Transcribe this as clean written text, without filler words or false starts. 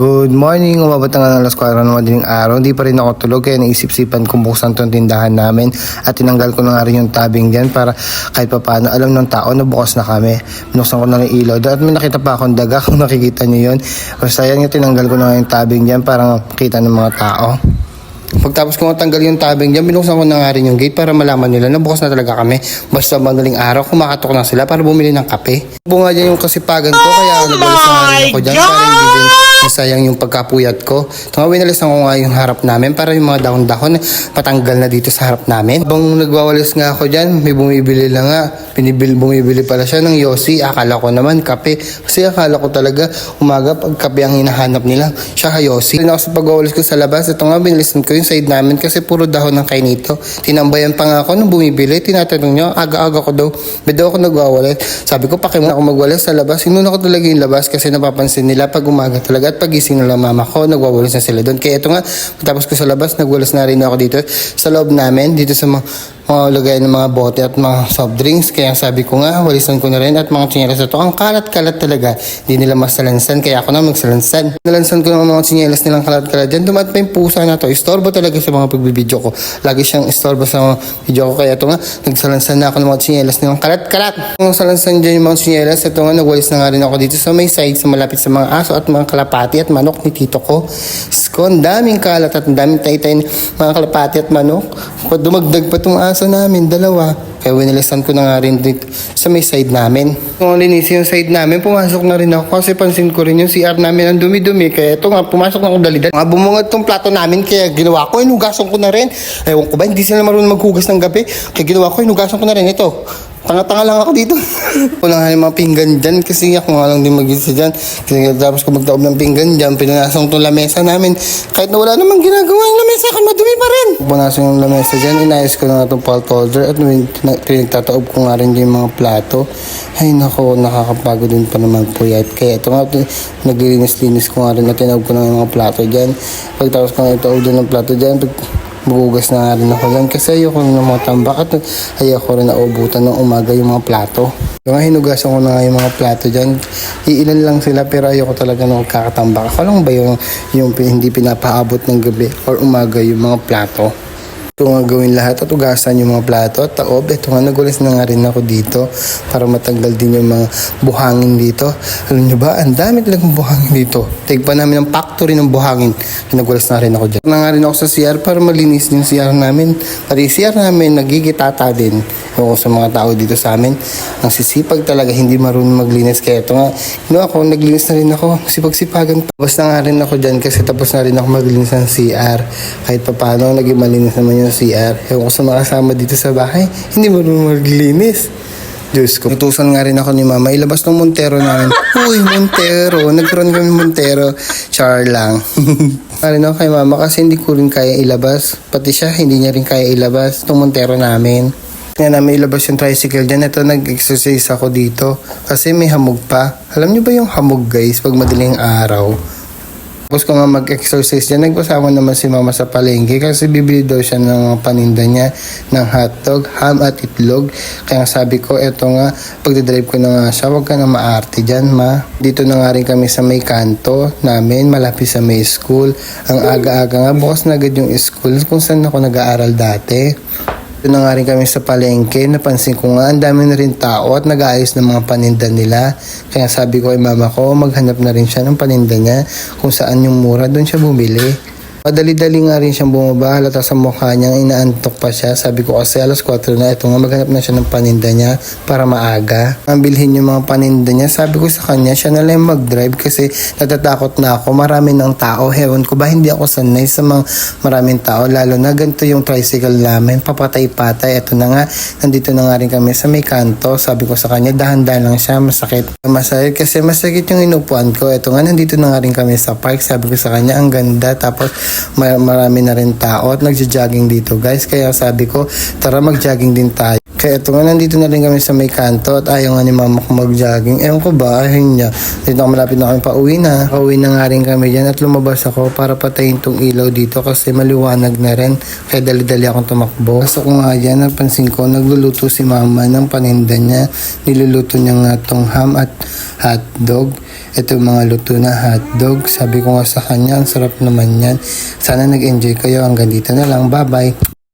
Good morning, umabot na nga ng alas 4 ng madaling araw. Hindi pa rin ako tulog kaya naisip-sipan kung buksan itong tindahan namin at tinanggal ko na nga rin yung tabing dyan para kahit pa paano alam ng tao na bukas na kami. Binuksan ko na yung ilaw at may nakita pa akong daga kung nakikita nyo yun. Basta yan yung tinanggal ko na nga yung tabing dyan para makita ng mga tao. Pagtapos ko tanggal yung tabing dyan, binuksan ko na nga rin yung gate para malaman nila na bukas na talaga kami. Basta madaling araw, kumakatok na sila para bumili ng kape. Bunga dyan yung kasipagan ko, kaya nabalis na nga rin ako dyan para hindi din nasayang yung pagkapuyat ko. Winalis na ko nga yung harap namin para yung mga dahon-dahon patanggal na dito sa harap namin. Habang nagwawalis nga ako dyan, may bumibili lang nga. Bumibili pala siya ng yosi. Akala ko naman kape. Kasi akala ko talaga umaga pag kape ang hinahanap nila, siya yosi. Ako sa pagwawalis ko sa labas, ito nga binilisan ko yung side namin kasi puro dahon ng kainito. Tinambayan pa nga ako nung bumibili. Tinatanong niya, aga-aga ko daw. May daw ako nagwawalis. Sabi ko, pakimuna ako magwalis sa labas. Inuna ko talaga yung labas kasi napapansin nila pag umaga talaga at pagising nila mama ko, nagwawalis na sila doon. Kaya ito nga, tapos ko sa labas, nagwalis na rin ako dito sa loob namin, dito sa mga lagay ng mga bote at mga soft drinks. Kaya sabi ko nga, walisan ko na rin at mga tsinelas na to. Ang kalat-kalat talaga. Hindi nila masalansan. Kaya ako na magsalansan. Nalansan ko ng mga tsinelas nilang kalat-kalat dyan. Dumat pa yung pusa na to. Istorbo talaga sa mga pagbibideo ko. Lagi siyang istorbo sa mga video ko. Kaya ito nga, nagsalansan na ako ng mga tsinelas nilang kalat-kalat. Nung salansan dyan yung mga tsinelas, ito nga, nagwalis na nga rin ako dito sa may side, sa malapit sa mga aso at mga kalapati at manok ni tito ko. Ang daming kalat at ang daming taytay mga kalapati at manok. Dumagdag pa itong aso namin, dalawa. Kaya winilisan ko na nga rin dito sa may side namin. Kung linisin yung side namin, pumasok na rin ako kasi pansin ko rin yung CR namin ang dumi-dumi. Kaya ito nga, pumasok na ako dalidad. Mga bumungad itong plato namin, kaya ginawa ko, hinugasan ko na rin. Ewan ko ba, hindi sila marunong maghugas ng gabi. Kaya ginawa ko, hinugasan ko na rin ito. Tanga-tanga lang ako dito. Kulang nga yung mga pinggan dyan kasi ako nga lang din mag-isa dyan. Kasi tapos ko magtaob ng pinggan dyan, pinanasang itong lamesa namin. Kahit na wala namang ginagawa yung lamesa, kaya madumi pa rin. Punasan yung lamesa dyan, inayos ko na itong fault holder at pinagtataob ko nga rin yung mga plato. Ay nako, nakakapagod din pa naman po yan. Kaya ito nga, naglilinis-linis ko nga rin at tinaob ko na yung mga plato dyan. Pagtapos ko nga itaob din ng plato dyan, magugas na nga rin ako dyan kasi ayoko na mga tambak at ayoko rin naubutan ng umaga yung mga plato. Yung hinugasan ko na nga yung mga plato dyan, iilan lang sila pero ayoko talaga na magkakatambak. Ako lang ba yung hindi pinapaabot ng gabi or umaga yung mga plato? Ito nga gawin lahat at ugasan yung mga plato at taob. Ito nga nagulis na nga rin ako dito para matanggal din yung mga buhangin dito. Alam nyo ba, ang dami talagang buhangin dito. Take pa namin ang factory ng buhangin. Nagulis na rin ako dyan. Na nga rin ako sa CR para malinis yung CR namin. Pati CR namin nagigitata din. Ako sa mga tao dito sa amin. Ang sisipag talaga, hindi marunong maglinis. Kaya ito nga, ako, naglinis na rin ako. Sipag-sipagan pa. Tapos na nga rin ako dyan kasi tapos na rin ako maglinis ng CR. Kahit pa paano, naging malinis naman yung CR. Ewan ko sa mga kasama dito sa bahay, hindi marunong maglinis. Diyos ko. Utusan nga rin ako ni mama, ilabas ng Montero namin. Uy, Montero. Nagkaroon kami Montero. Char lang. Rin ako kay mama kasi hindi ko rin kaya ilabas. Pati siya, hindi niya rin kaya ilabas itong Montero namin. Kaya namin ilabas yung tricycle dyan. Ito, nag-exercise ako dito. Kasi may hamog pa. Alam niyo ba yung hamog guys, pag madaling araw? Tapos ko nga mag-exercise dyan, nagpasama naman si mama sa palengke kasi bibili daw siya ng paninda niya ng hotdog, ham at itlog. Kaya sabi ko, eto nga, pagdadrive ko na nga siya, huwag ka na maarte dyan ma. Dito na nga rin kami sa may kanto namin, malapit sa may school. Ang aga-aga nga, bukas na agad yung school kung saan ako nag-aaral dati. Doon na nga rin kami sa palengke, napansin ko nga ang dami na rin tao at nag-aayos ng mga paninda nila. Kaya sabi ko kay mama ko, maghanap na rin siya ng paninda niya kung saan yung mura, doon siya bumili. Madali-dali nga rin siyang bumaba, halata sa mukha niya, inaantok pa siya. Sabi ko kasi alas 4 na, ito nga maghanap na siya ng paninda niya para maaga. Ang bilhin yung mga paninda niya, sabi ko sa kanya, siya na lang mag-drive kasi natatakot na ako, marami ng tao. Hewan ko ba, hindi ako sanay sa mga maraming tao, lalo na ganito yung tricycle namin, papatay-patay. Ito na nga, nandito na nga rin kami sa may kanto. Sabi ko sa kanya, dahan-dahan lang siya, masakit. Masakit kasi masakit yung inupuan ko. Ito nga, nandito na nga rin kami sa park. Sabi ko sa kanya, ang ganda. Tapos marami na rin tao at nagja-jogging dito guys. Kaya sabi ko, tara mag-jogging din tayo. Kaya ito nga, nandito na rin kami sa may kanto at ayaw nga ni mama ko mag-jogging. Ewan ko ba, ayaw niya. Dito malapit na kami pauwi na. Pauwi na nga rin kami dyan at lumabas ako para patayin tong ilaw dito kasi maliwanag na rin. Kaya dali-dali akong tumakbo. Kaso ko nga dyan, napansin ko, nagluluto si mama ng paninda niya. Niluluto niya nga tong ham at hotdog. Ito yung mga luto na hotdog. Sabi ko nga sa kanya, ang sarap naman yan. Sana nag-enjoy kayo. Hanggang dito na lang. Bye-bye.